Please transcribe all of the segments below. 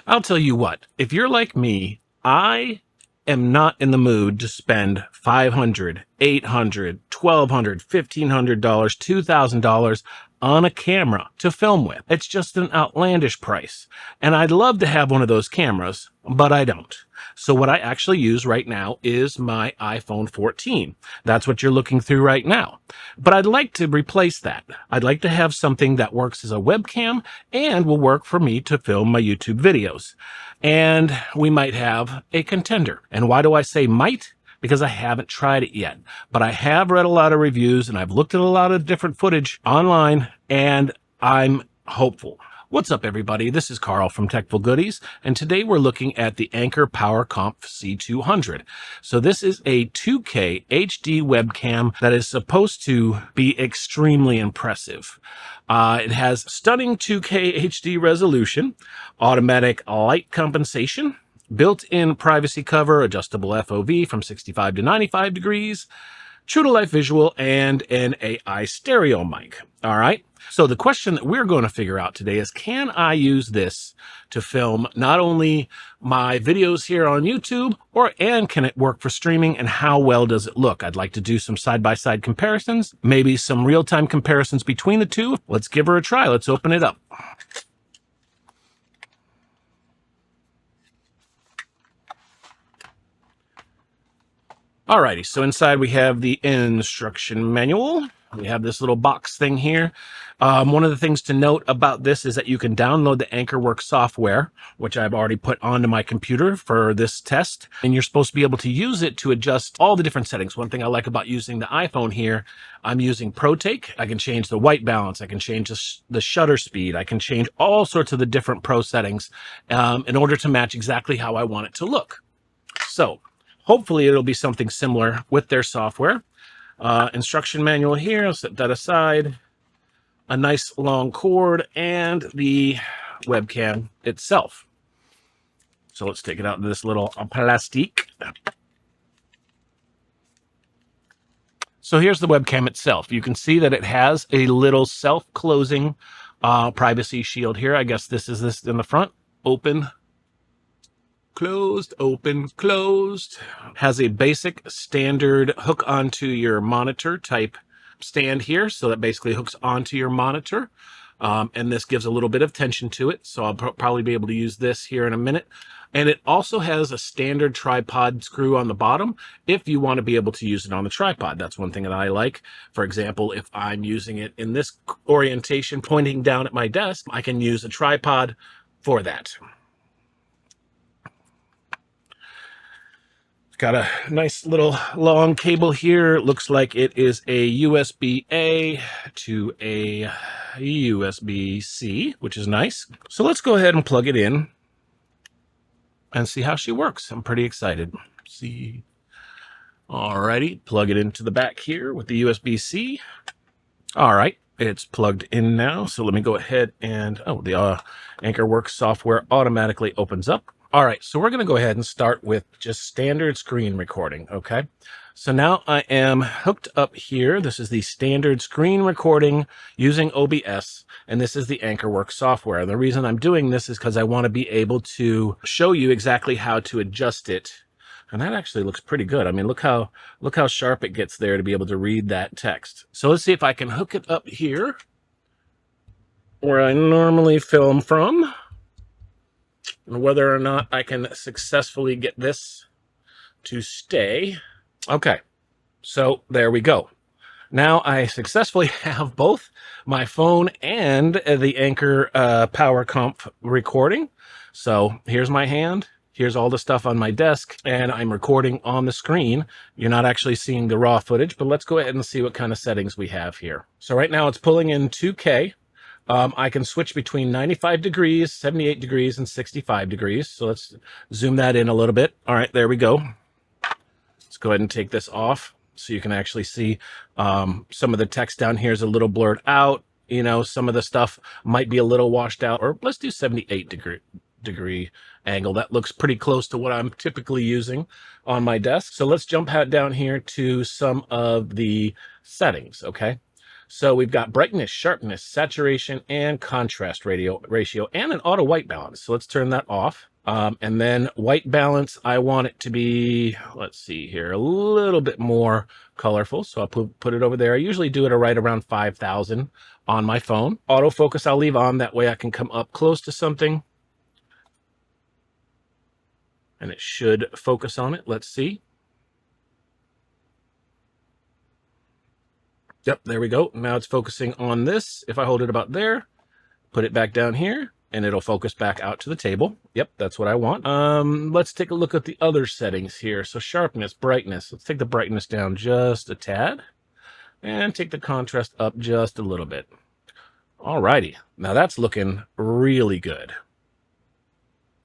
I'll tell you what, if you're like me, I am not in the mood to spend $500, $800, $1,200, $1,500, $2,000 on a camera to film with. It's just an outlandish price. And I'd love to have one of those cameras, but I don't. So what I actually use right now is my iPhone 14. That's what you're looking through right now. But I'd like to replace that. I'd like to have something that works as a webcam and will work for me to film my YouTube videos. And we might have a contender. And why do I say might? Because I haven't tried it yet. But I have read a lot of reviews and I've looked at a lot of different footage online and I'm hopeful. What's up, everybody? This is Carl from Techful Goodies, and today we're looking at the Anker PowerConf C200. So this is a 2K HD webcam that is supposed to be extremely impressive. It has stunning 2K HD resolution, automatic light compensation, built-in privacy cover, adjustable FOV from 65 to 95 degrees, true-to-life visual, and an AI stereo mic. All right. So the question that we're going to figure out today is, can I use this to film not only my videos here on YouTube, and can it work for streaming, and how well does it look? I'd like to do some side-by-side comparisons, maybe some real-time comparisons between the two. Let's give her a try. Let's open it up. Alrighty, so inside we have the instruction manual. We have this little box thing here. One of the things to note about this is that you can download the AnkerWorks software, which I've already put onto my computer for this test. And you're supposed to be able to use it to adjust all the different settings. One thing I like about using the iPhone here, I'm using ProTake. I can change the white balance. I can change the shutter speed. I can change all sorts of the different pro settings in order to match exactly how I want it to look. So hopefully it'll be something similar with their software. Instruction manual here, I'll set that aside. A nice long cord and the webcam itself. So let's take it out of this little plastique. So here's the webcam itself. You can see that it has a little self-closing privacy shield here. I guess this is this in the front. Open, closed, open, closed. Has a basic standard hook onto your monitor type stand here. So that basically hooks onto your monitor. And this gives a little bit of tension to it. So I'll probably be able to use this here in a minute. And it also has a standard tripod screw on the bottom if you want to be able to use it on the tripod. That's one thing that I like. For example, if I'm using it in this orientation pointing down at my desk, I can use a tripod for that. Got a nice little long cable here. Looks like it is a USB-A to a USB-C, which is nice. So let's go ahead and plug it in and see how she works. I'm pretty excited. See. Alrighty, plug it into the back here with the USB-C. All right, it's plugged in now. So let me go ahead and, the AnkerWorks software automatically opens up. All right, so we're going to go ahead and start with just standard screen recording, okay? So now I am hooked up here. This is the standard screen recording using OBS, and this is the AnkerWorks software. The reason I'm doing this is because I want to be able to show you exactly how to adjust it. And that actually looks pretty good. I mean, look how sharp it gets there to be able to read that text. So let's see if I can hook it up here where I normally film from, and whether or not I can successfully get this to stay. Okay, so there we go. Now I successfully have both my phone and the Anker PowerConf recording. So here's my hand. Here's all the stuff on my desk, and I'm recording on the screen. You're not actually seeing the raw footage, but let's go ahead and see what kind of settings we have here. So right now it's pulling in 2K. I can switch between 95 degrees, 78 degrees, and 65 degrees. So let's zoom that in a little bit. All right, there we go. Let's go ahead and take this off so you can actually see some of the text down here is a little blurred out. You know, some of the stuff might be a little washed out. Or let's do 78 degree angle. That looks pretty close to what I'm typically using on my desk. So let's jump down here to some of the settings, okay? So we've got brightness, sharpness, saturation, and contrast ratio, and an auto white balance. So let's turn that off. And then white balance, I want it to be, let's see here, a little bit more colorful. So I'll put it over there. I usually do it right around 5,000 on my phone. Autofocus I'll leave on. That way I can come up close to something and it should focus on it. Let's see. Yep, there we go. Now it's focusing on this. If I hold it about there, put it back down here, and it'll focus back out to the table. Yep, that's what I want. Let's take a look at the other settings here. So sharpness, brightness. Let's take the brightness down just a tad, and take the contrast up just a little bit. Alrighty, now that's looking really good.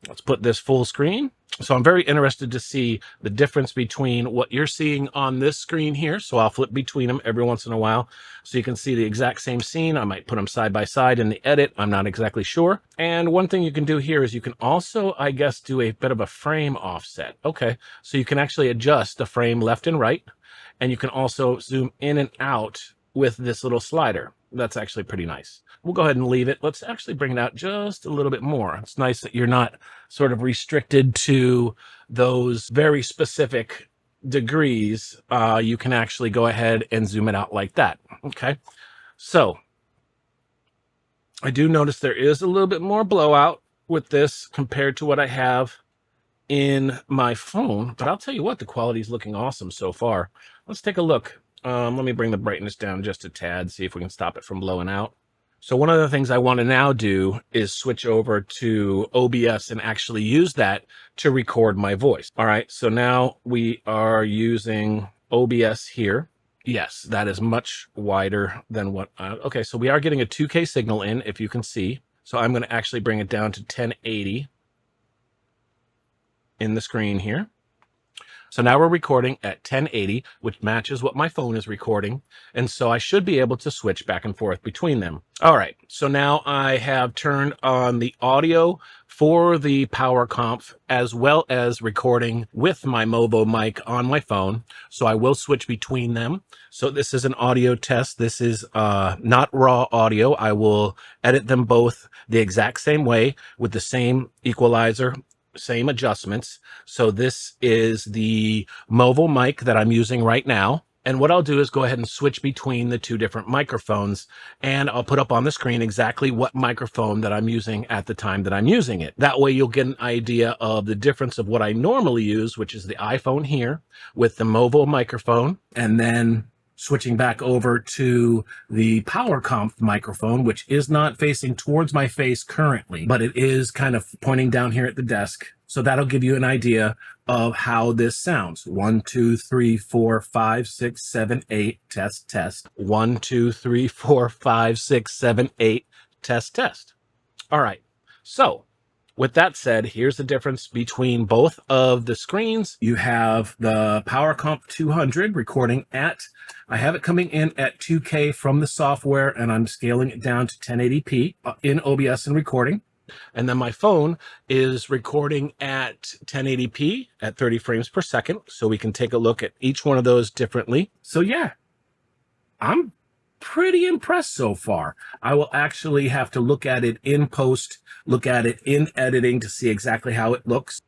Let's put this full screen. So I'm very interested to see the difference between what you're seeing on this screen here. So I'll flip between them every once in a while so you can see the exact same scene. I might put them side by side in the edit. I'm not exactly sure. And one thing you can do here is you can also, I guess, do a bit of a frame offset. Okay, so you can actually adjust the frame left and right. And you can also zoom in and out with this little slider. That's actually pretty nice. We'll go ahead and leave it. Let's actually bring it out just a little bit more. It's nice that you're not sort of restricted to those very specific degrees. You can actually go ahead and zoom it out like that. Okay. So I do notice there is a little bit more blowout with this compared to what I have in my phone, but I'll tell you what, the quality is looking awesome so far. Let's take a look. Let me bring the brightness down just a tad, see if we can stop it from blowing out. So one of the things I want to now do is switch over to OBS and actually use that to record my voice. All right, so now we are using OBS here. Yes, that is much wider than what, okay, so we are getting a 2K signal in, if you can see. So I'm going to actually bring it down to 1080 in the screen here. So now we're recording at 1080, which matches what my phone is recording. And so I should be able to switch back and forth between them. All right, so now I have turned on the audio for the PowerConf as well as recording with my Movo mic on my phone. So I will switch between them. So this is an audio test. This is not raw audio. I will edit them both the exact same way with the same equalizer, same adjustments. So this is the Movo mic that I'm using right now. And what I'll do is go ahead and switch between the two different microphones, and I'll put up on the screen exactly what microphone that I'm using at the time that I'm using it. That way you'll get an idea of the difference of what I normally use, which is the iPhone here with the Movo microphone, and then switching back over to the PowerConf microphone, which is not facing towards my face currently, but it is kind of pointing down here at the desk. So that'll give you an idea of how this sounds. 1, 2, 3, 4, 5, 6, 7, 8, test, test. 1, 2, 3, 4, 5, 6, 7, 8, test, test. All right. So with that said, here's the difference between both of the screens. You have the PowerConf C200 recording at, I have it coming in at 2K from the software, and I'm scaling it down to 1080p in OBS and recording. And then my phone is recording at 1080p at 30 frames per second. So we can take a look at each one of those differently. So yeah, I'm pretty impressed so far. I will actually have to look at it in post, look at it in editing to see exactly how it looks.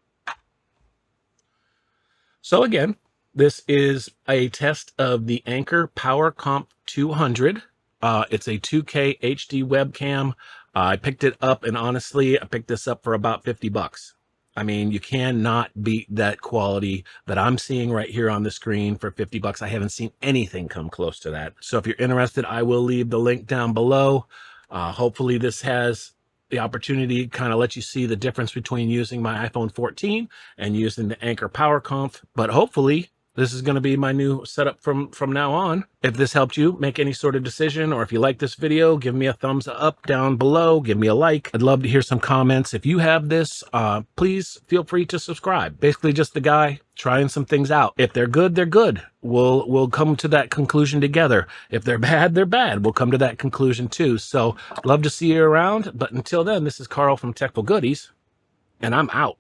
So again, this is a test of the Anker PowerConf C200. It's a 2K HD webcam. I picked it up, and honestly, I picked this up for about 50 bucks. I mean, you cannot beat that quality that I'm seeing right here on the screen for 50 bucks. I haven't seen anything come close to that. So if you're interested, I will leave the link down below. Hopefully this has the opportunity to kind of let you see the difference between using my iPhone 14 and using the Anker PowerConf. But hopefully this is going to be my new setup from now on. If this helped you make any sort of decision, or if you like this video, give me a thumbs up down below. Give me a like. I'd love to hear some comments. If you have this, please feel free to subscribe. Basically just the guy trying some things out. If they're good, they're good. We'll come to that conclusion together. If they're bad, they're bad. We'll come to that conclusion too. So love to see you around. But until then, this is Carl from Techful Goodies, and I'm out.